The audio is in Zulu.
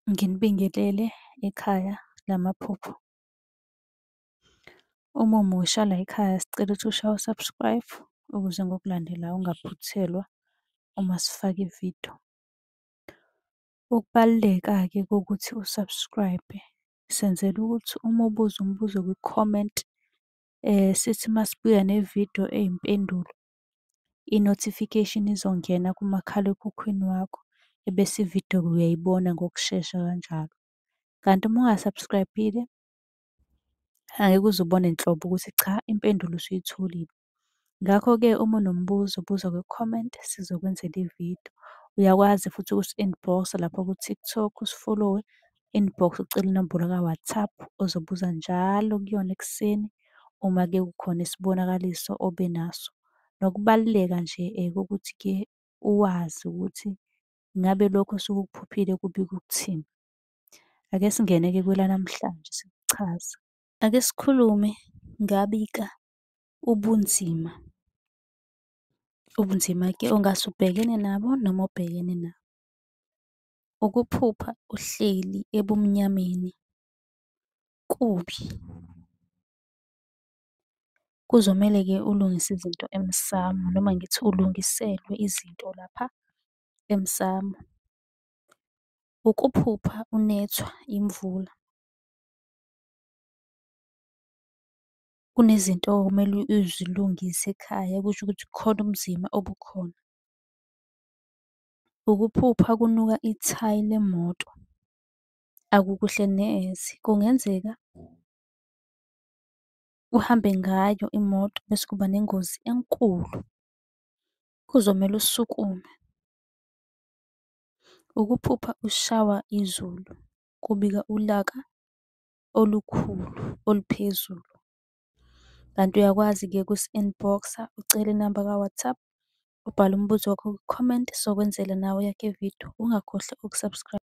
Nginibingelele ekhaya lamaphupho. Uma umusha la ekhaya sicela ukuthi ushaye u-subscribe ukuze ngokulandelayo ungaphuthelwa uma sifaka ividiyo. Ukubaluleka-ke kokuthi u-subscribe, senzela ukuthi uma ubuza umbuzo kwi-comment, sithi masibuya nevidiyo eyimpendulo, i-notification izongena kumakhalekhukhwini wakho, ebese ividiyo-ke uyayibona ngokushesha kanjalo. Kanti uma unga-subscribe-ile, angeke uze ubone nhlobo ukuthi cha, impendulo usuyitholile. Ngakho-ke uma unombuzo buza kwi-comment sizokwenzela ividiyo. Uyakwazi futhi ukusi-inbox-a lapha ku-TikTok, usi-follow-we, inbox ucele inombolo ka-WhatsApp ozobuza njalo kuyona ekuseni uma-ke kukhona isibonakaliso obenaso. Nokubaluleka nje kokuthi-ke uwazi ukuthi ngabe lokho osuke ukuphuphile kubika ukuthini. Ake singene-ke kwelanamhlanje sikuchaza. Ake sikhulume ngabika ubunzima. Ubunzima-ke ongase ubhekene nabo noma obhekene nabo. Ukuphupha uhleli ebumnyameni kubi. Kuzomele-ke ulungise izinto emsamo noma ngithi ulungiselwe izinto lapha emsamo. Ukuphupha unethwa imvula. Kunezinto okumele uzilungise ekhaya kusho ukuthi kukhona ubunzima obukhona. Ukuphupha kunuka ithayi lemoto, akukuhle neze. Kungenzeka uhambe ngayo imoto bese kuba nengozi enkulu, kuzomele usukume. Ukuphupha ushawa izulu, kubika ulaka olukhulu oluphezulu. Kanti uyakwazi-ke ukusi-inbox-a ucele inamba ka-WhatsApp, ubhale umbuzo wakho kwi-comment sizokwenzela nawe eyakho ividiyo. Ungakhohlwa uku-subscribe.